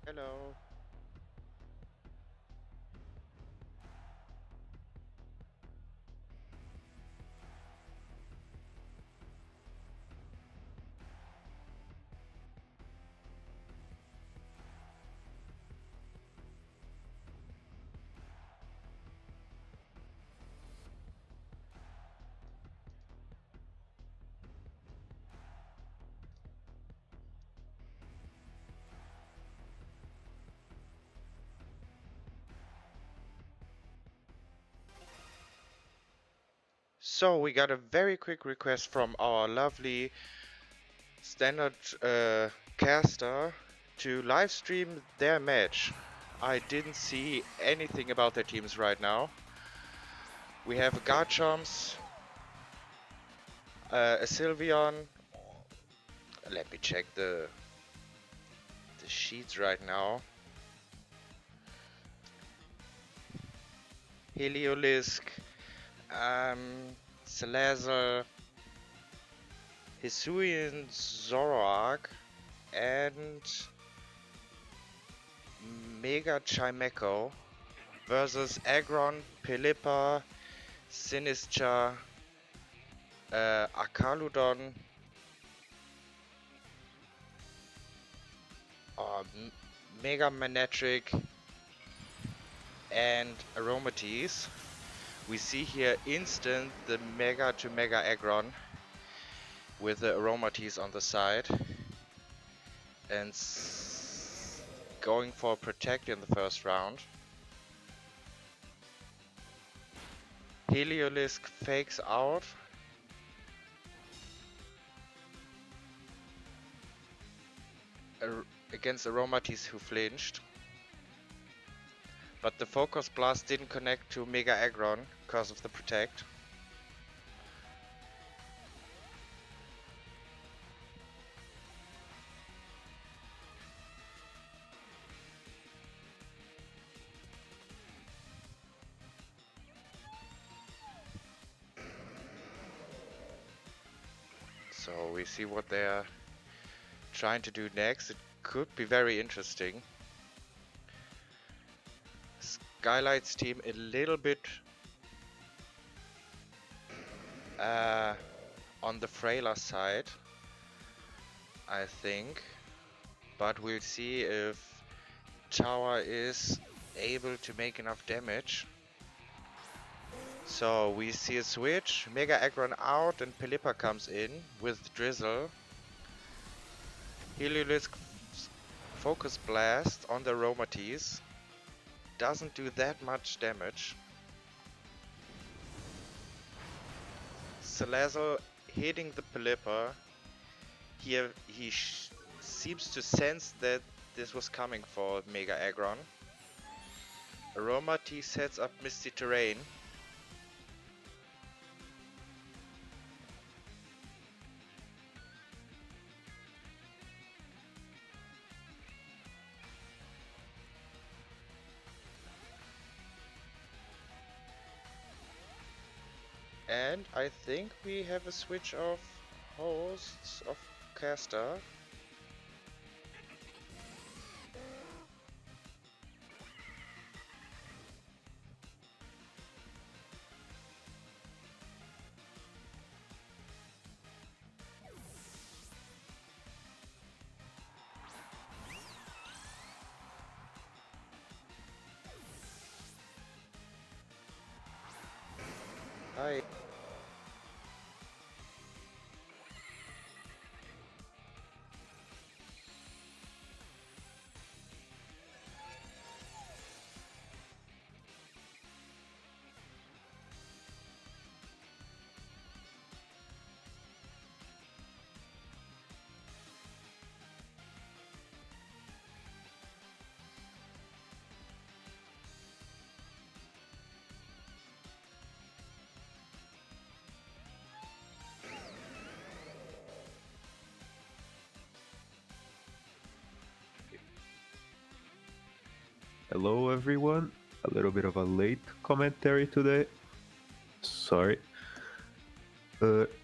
Hello. So we got a very quick request from our lovely standard caster to live stream their match. I didn't see anything about their teams right now. We have a Garchomps, a Sylveon. Let me check the sheets right now. Heliolisk, Salazzle, Hisuian Zoroark, and Mega Chimecho versus Aggron, Pelipper, Sinistcha, Akaludon, Mega Manectric, and Aromatisse. We see here instant the Mega to Mega Aggron with the Aromatisse on the side and going for Protect in the first round. Heliolisk fakes out. Against Aromatisse who flinched. But the Focus Blast didn't connect to Mega Aggron because of the Protect. So we see what they're trying to do next. It could be very interesting. Skylight's team a little bit on the frailer side, I think. But we'll see if Tower is able to make enough damage. So we see a switch, Mega Aggron out and Pelipper comes in with Drizzle. Heliolisk Focus Blast on the Aromatisse. Doesn't do that much damage. Salazzle hitting the Pelipper. Here he seems to sense that this was coming for Mega Aggron. Aromatisse sets up Misty Terrain. And I think we have a switch of hosts of caster. Hi. Hello, everyone. A little bit of a late commentary today. Sorry.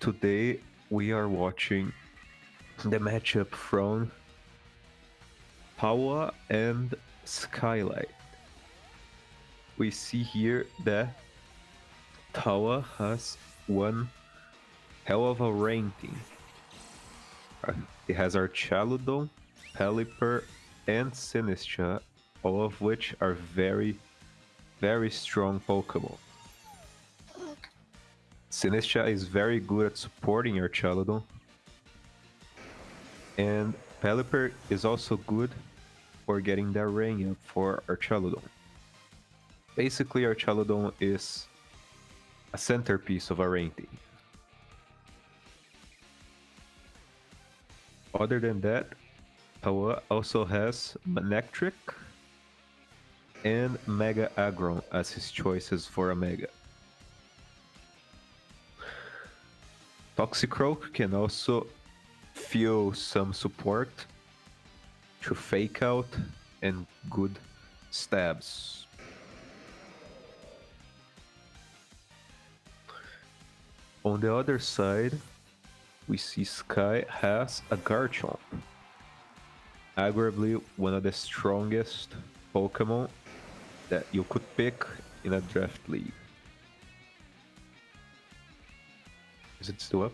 Today we are watching the matchup from Tawa and Skylight. We see here that Tawa has one hell of a ranking. It has Archaludon, Pelipper, and Sinistcha, all of which are very, very strong Pokemon. Sinistcha is very good at supporting Archaludon, and Pelipper is also good for getting that rain up for Archaludon. Basically, Archaludon is a centerpiece of a rain team. Other than that, Tawa also has Manectric and Mega Aggron as his choices for a Mega. Toxicroak can also feel some support to Fake Out and good stabs. On the other side, we see Sky has a Garchomp. Arguably one of the strongest Pokemon that you could pick in a draft league. Is it still up?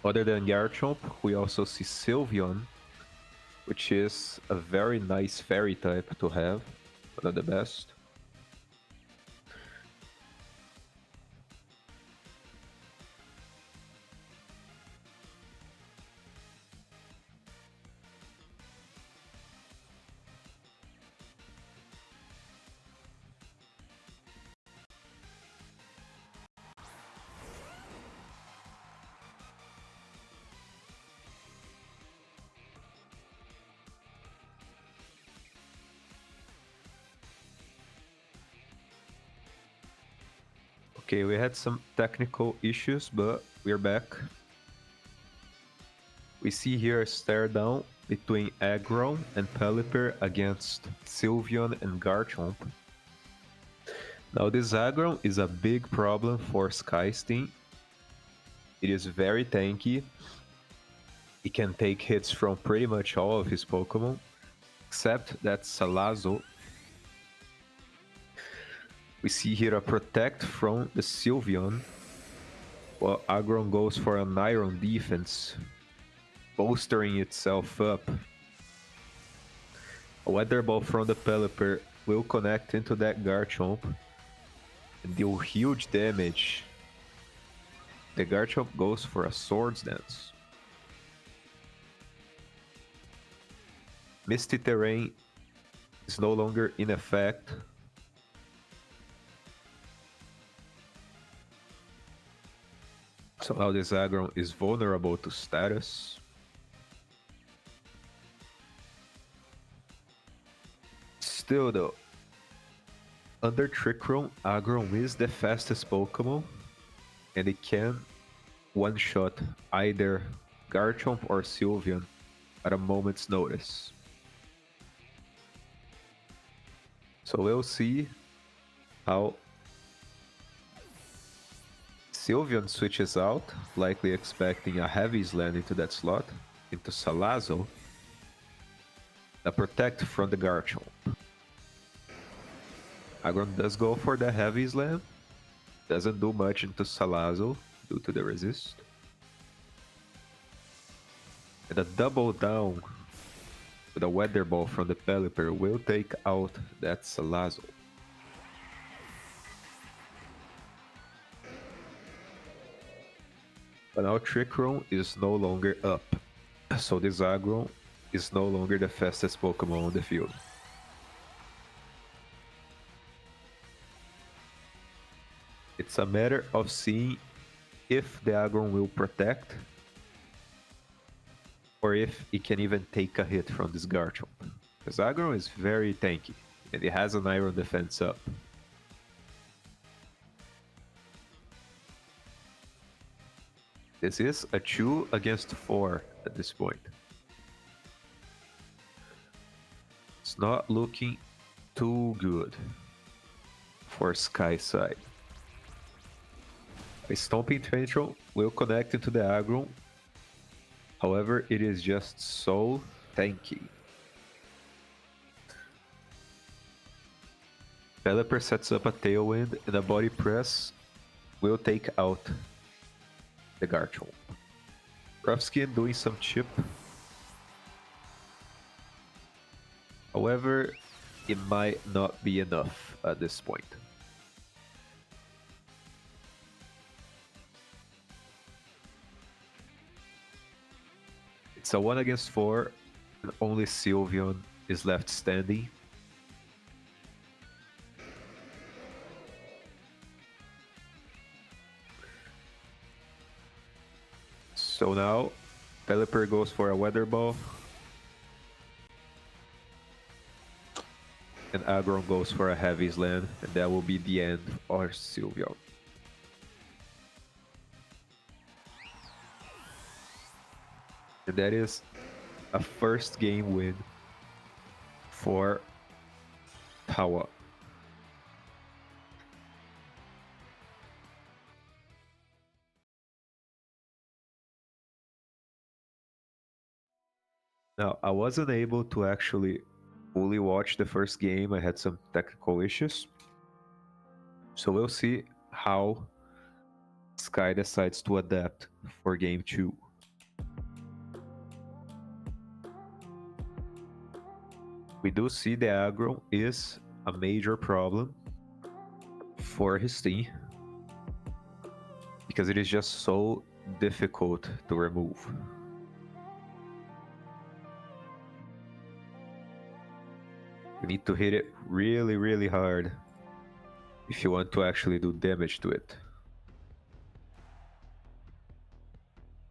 Other than Garchomp, we also see Sylveon, which is a very nice fairy type to have, one of the best. Okay, we had some technical issues, but we're back. We see here a stare down between Aggron and Pelipper against Sylveon and Garchomp. Now this Aggron is a big problem for Sky's team. It is very tanky. It can take hits from pretty much all of his Pokemon, except that Salazzle. We see here a Protect from the Sylveon, while Aggron goes for an Iron defense, bolstering itself up. A Weather Ball from the Pelipper will connect into that Garchomp and deal huge damage. The Garchomp goes for a Swords Dance. Misty Terrain is no longer in effect. So now this Aggron is vulnerable to status. Still though, under Trick Room, Aggron is the fastest Pokemon, and it can one-shot either Garchomp or Sylveon at a moment's notice. So we'll see how Sylveon switches out, likely expecting a Heavy Slam into that slot, into Salazzle, a Protect from the Garchomp. Aggron does go for the Heavy Slam, doesn't do much into Salazzle due to the resist. And a Double Down with a Weather Ball from the Pelipper will take out that Salazzle. But now Trick Room is no longer up, so this Aggron is no longer the fastest Pokemon on the field. It's a matter of seeing if the Aggron will protect, or if it can even take a hit from this Garchomp. Because Aggron is very tanky, and it has an Iron defense up. This is a 2 against 4 at this point. It's not looking too good for Sky side. A Stomping Tantrum will connect into the aggro. However, it is just so tanky. Pelipper sets up a Tailwind and a Body Press will take out the Garchomp. Rough Skin doing some chip. However, it might not be enough at this point. It's a 1 against 4, and only Sylveon is left standing. So now, Pelipper goes for a Weather Ball. And Aggron goes for a Heavy Slam, and that will be the end of Sylveon. And that is a first game win for Tawa. Now, I wasn't able to actually fully watch the first game. I had some technical issues. So we'll see how Sky decides to adapt for game 2. We do see the aggro is a major problem for his team because it is just so difficult to remove. You need to hit it really, really hard if you want to actually do damage to it.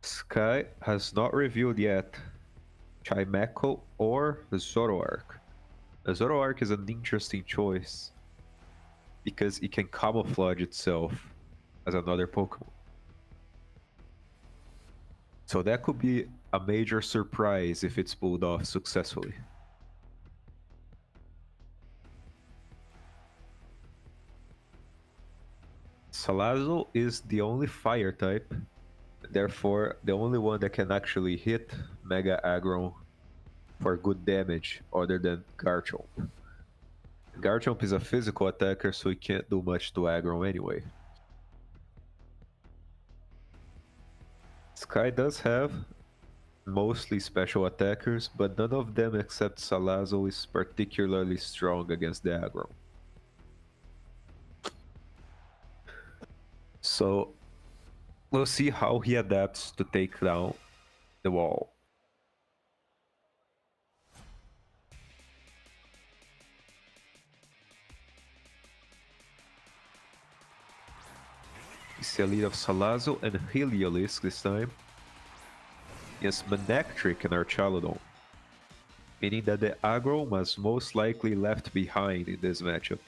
Sky has not revealed yet Chimecho or Zoroark. The Zoroark is an interesting choice because it can camouflage itself as another Pokemon. So that could be a major surprise if it's pulled off successfully. Salazzle is the only fire type, therefore the only one that can actually hit Mega Aggron for good damage other than Garchomp. Garchomp is a physical attacker, so he can't do much to Aggron anyway. Sky does have mostly special attackers, but none of them except Salazzle is particularly strong against the aggro. So we'll see how he adapts to take down the wall. We see a lead of Salazzle and Heliolisk this time. Yes, Manectric and Archaludon, meaning that the aggro was most likely left behind in this matchup.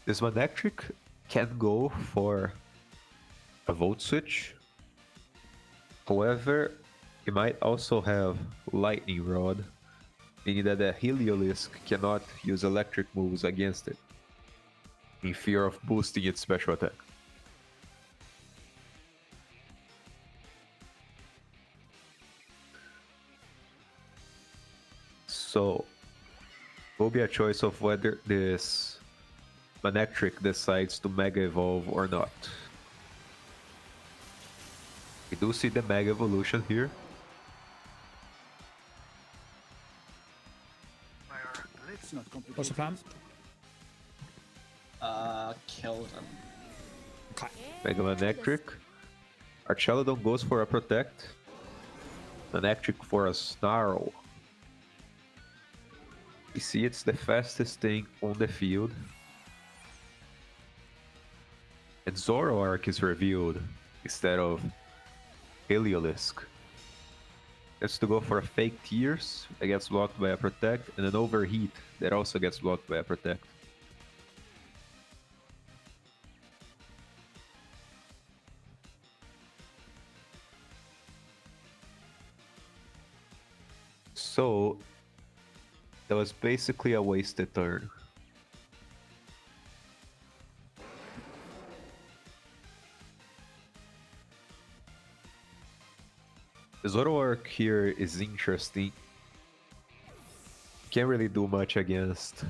This Manectric can go for a Volt Switch. However, it might also have Lightning Rod, meaning that the Heliolisk cannot use electric moves against it, in fear of boosting its special attack. So, will be a choice of whether this Manectric decides to Mega Evolve or not. We do see the Mega Evolution here. What's the plan? Kill them. Okay. Mega Manectric. Archaludon goes for a Protect. Manectric for a Snarl. You see it's the fastest thing on the field. And Zoroark is revealed instead of Heliolisk. Gets to go for a Fake Tears that gets blocked by a Protect, and an Overheat that also gets blocked by a Protect. So that was basically a wasted turn. Zoroark here is interesting. Can't really do much against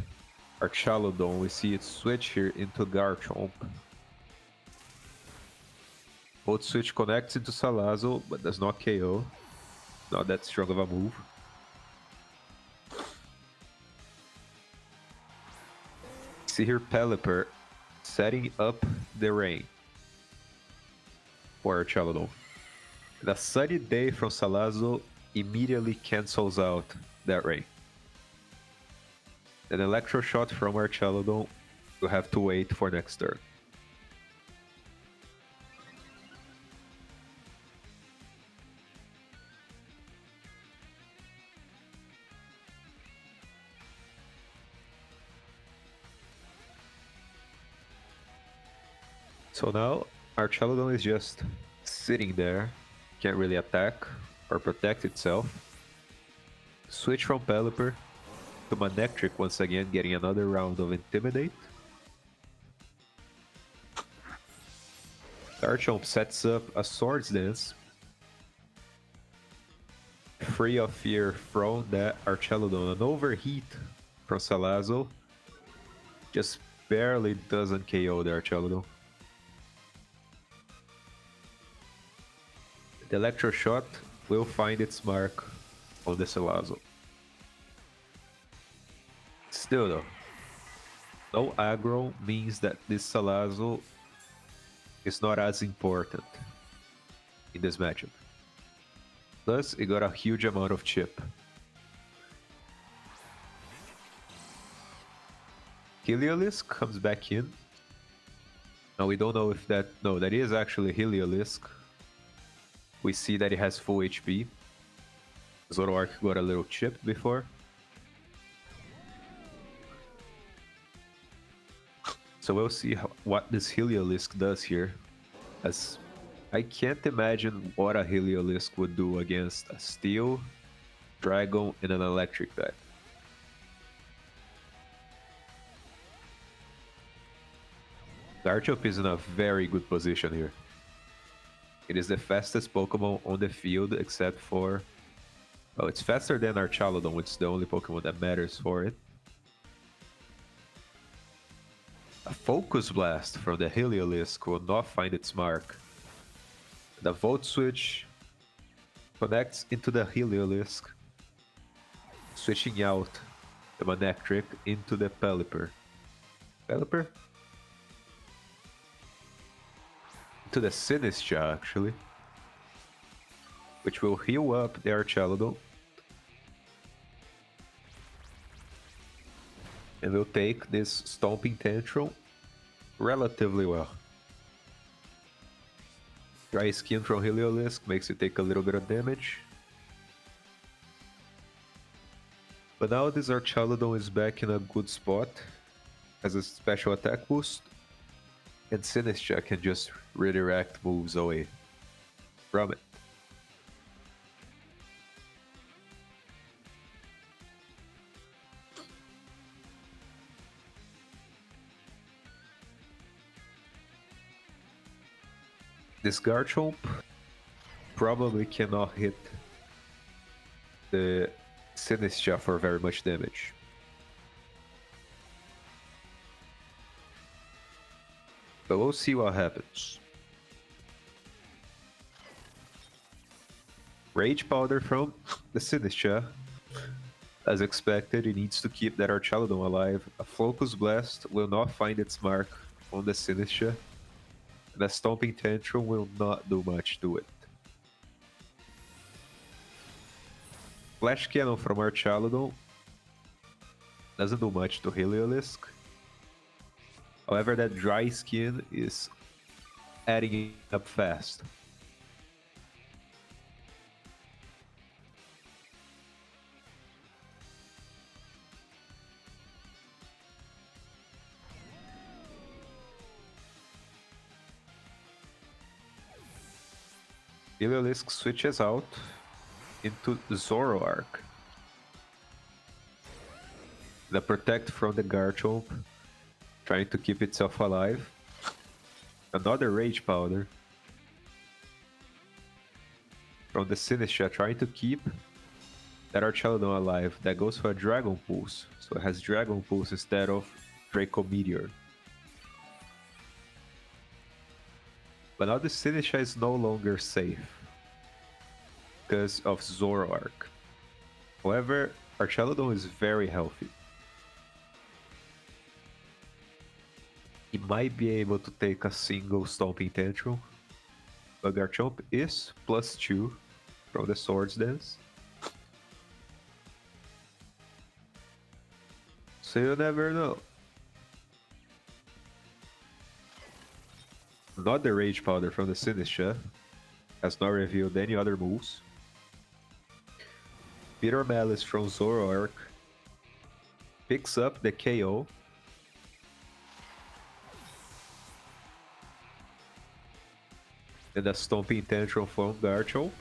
Archaludon. We see it switch here into Garchomp. Volt Switch connects into Salazzle, but does not KO. Not that strong of a move. See here Pelipper setting up the rain for Archaludon. The sunny day from Salazzle immediately cancels out that rain. An Electro Shot from Archaludon will have to wait for next turn. So now Archaludon is just sitting there, can't really attack or protect itself. Switch from Pelipper to Manectric once again, getting another round of Intimidate. Garchomp sets up a Swords Dance, free of fear from that Archaludon. An Overheat from Salazzle just barely doesn't KO the Archaludon. The Electro Shot will find its mark on the Salazzle. Still though, no aggro means that this Salazzle is not as important in this matchup. Plus, it got a huge amount of chip. Heliolisk comes back in. Now we don't know if that... No, that is actually Heliolisk. We see that it has full HP. Zoroark got a little chip before. So we'll see what this Heliolisk does here. As I can't imagine what a Heliolisk would do against a Steel, Dragon, and an Electric type. Garchomp is in a very good position here. It is the fastest Pokemon on the field except for... Well, it's faster than Archaludon, which is the only Pokemon that matters for it. A Focus Blast from the Heliolisk will not find its mark. The Volt Switch connects into the Heliolisk, switching out the Manectric into the Pelipper. Pelipper? To the Sinistcha, actually, which will heal up the Archaludon and will take this Stomping Tantrum relatively well. Dry Skin from Heliolisk makes it take a little bit of damage. But now this Archaludon is back in a good spot, has a special attack boost, and Sinistcha can just redirect moves away from it. This Garchomp probably cannot hit the Sinistcha for very much damage. But we'll see what happens. Rage Powder from the Sinistcha. As expected, it needs to keep that Archaludon alive. A Focus Blast will not find its mark on the Sinistcha. And a Stomping Tantrum will not do much to it. Flash Cannon from Archaludon doesn't do much to Heliolisk. However, that Dry Skin is adding up fast. Heliolisk switches out into Zoroark. The Protect from the Garchomp, trying to keep itself alive. Another Rage Powder. from the Sinistra trying to keep that Archelodon alive. That goes for a Dragon Pulse. So it has Dragon Pulse instead of Draco Meteor. But now the Sinistra is no longer safe because of Zoroark. However, Archelodon is very healthy. He might be able to take a single Stomping Tantrum, but Garchomp is +2 from the Swords Dance. So you never know. Not the Rage Powder from the Sinistra, has not revealed any other moves. Bitter Malice from Zoroark picks up the KO. And a Stomping Tantrum from Garchomp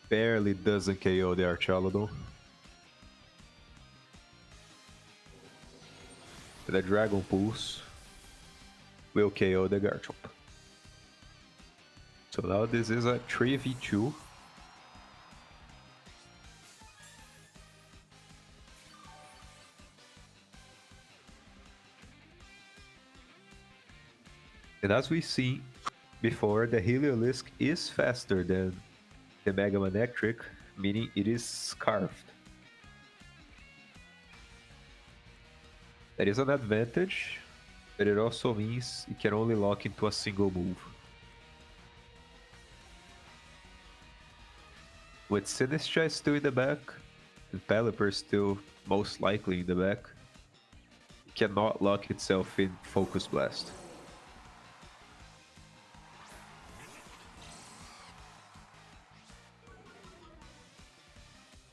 barely doesn't KO the Archelodon. And a Dragon Pulse will KO the Garchomp. So now this is a 3v2. And as we see before, the Heliolisk is faster than the Mega Manectric, meaning it is scarfed. That is an advantage, but it also means it can only lock into a single move. With Sinistra still in the back, and Pelipper still most likely in the back, it cannot lock itself in Focus Blast.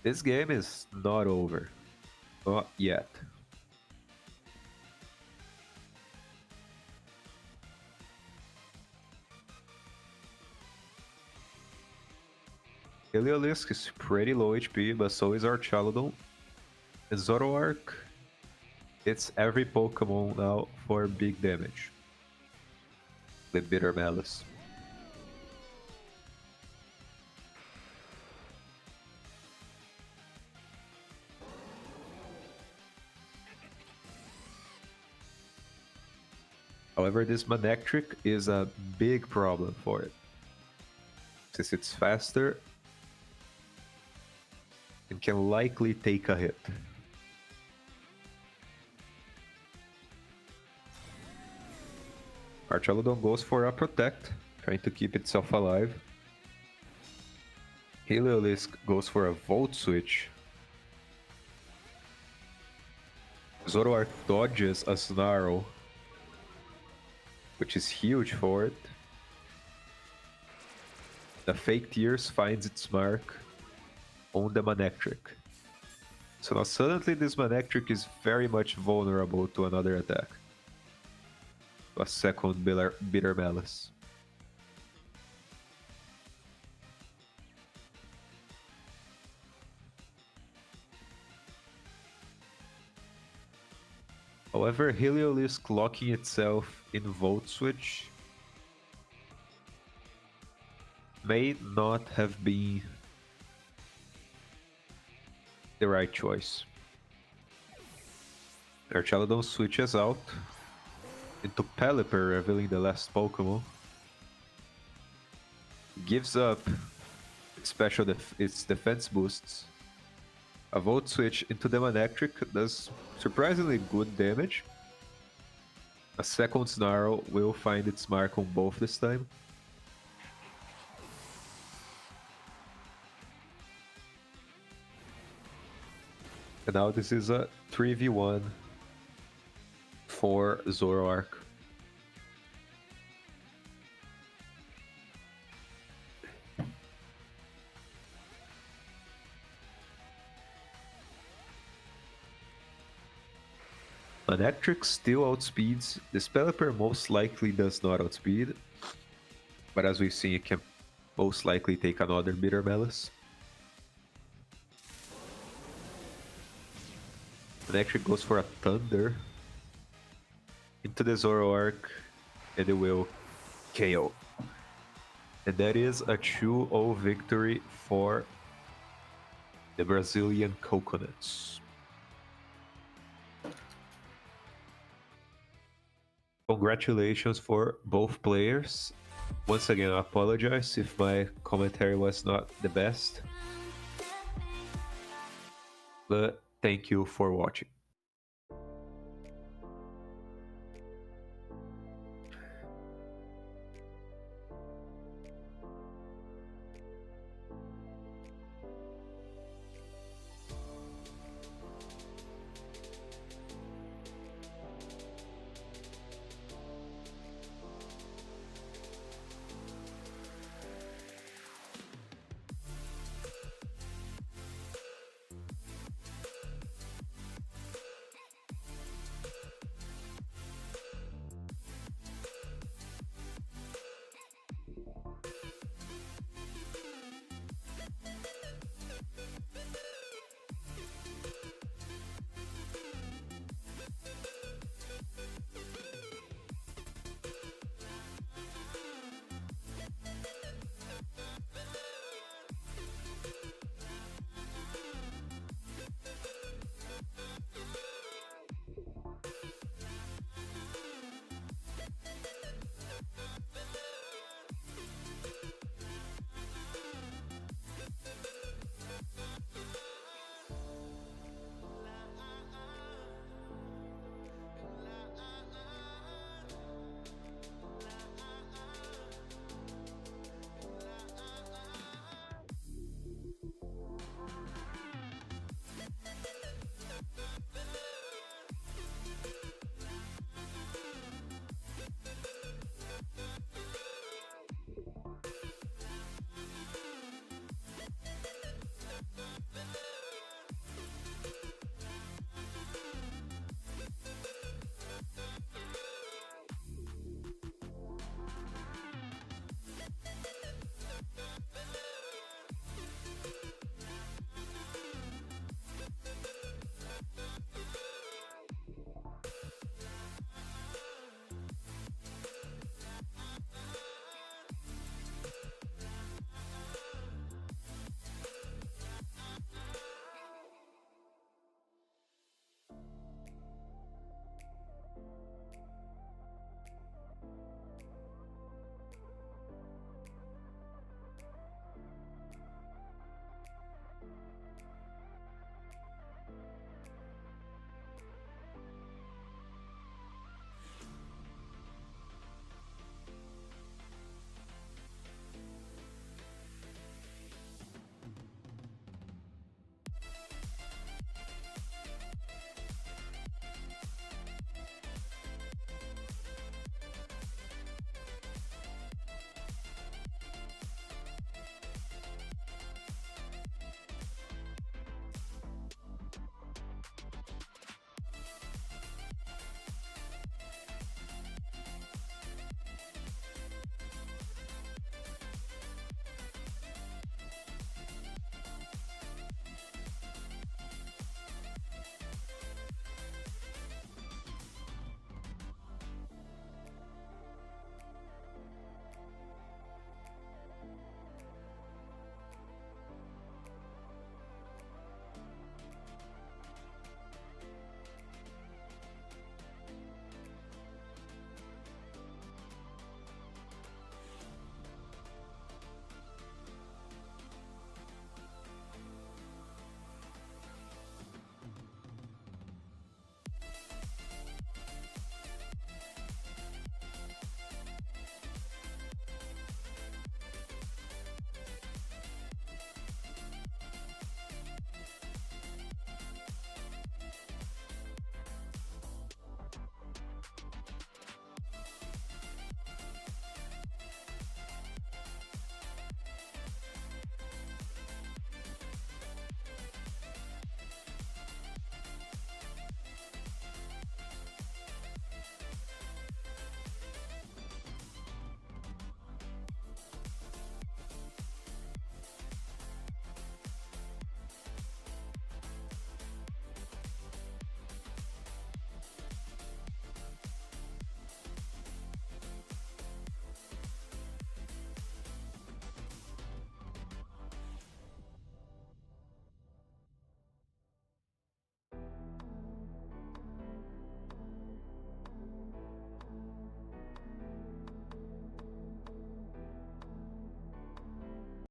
This game is not over. Not yet. Heliolisk is pretty low HP, but so is Archelodon. And Zoroark, it's every Pokemon now for big damage. With Bitter Malice. However, this Manectric is a big problem for it. Since it's faster and can likely take a hit. Archelodon goes for a Protect, trying to keep itself alive. Heliolisk goes for a Volt Switch. Zoroark dodges a Snarl, which is huge for it. The Fake Tears finds its mark on the Manectric. So now suddenly this Manectric is very much vulnerable to another attack. A second Bitter Malice. However, Heliolisk locking itself in Volt Switch may not have been the right choice. Archelodon switches out into Pelipper, revealing the last Pokemon. Gives up its defense boosts. A Volt Switch into the Manectric does surprisingly good damage. A second Snarl will find its mark on both this time. And now this is a 3v1 for Zoroark. Manectric still outspeeds. This Pelipper most likely does not outspeed, but as we've seen, it can most likely take another Bitter Malice. Manectric goes for a Thunder into the Zoroark, and it will KO. And that is a 2-0 victory for the Brazilian Coconuts. Congratulations for both players. Once again, I apologize if my commentary was not the best. But thank you for watching.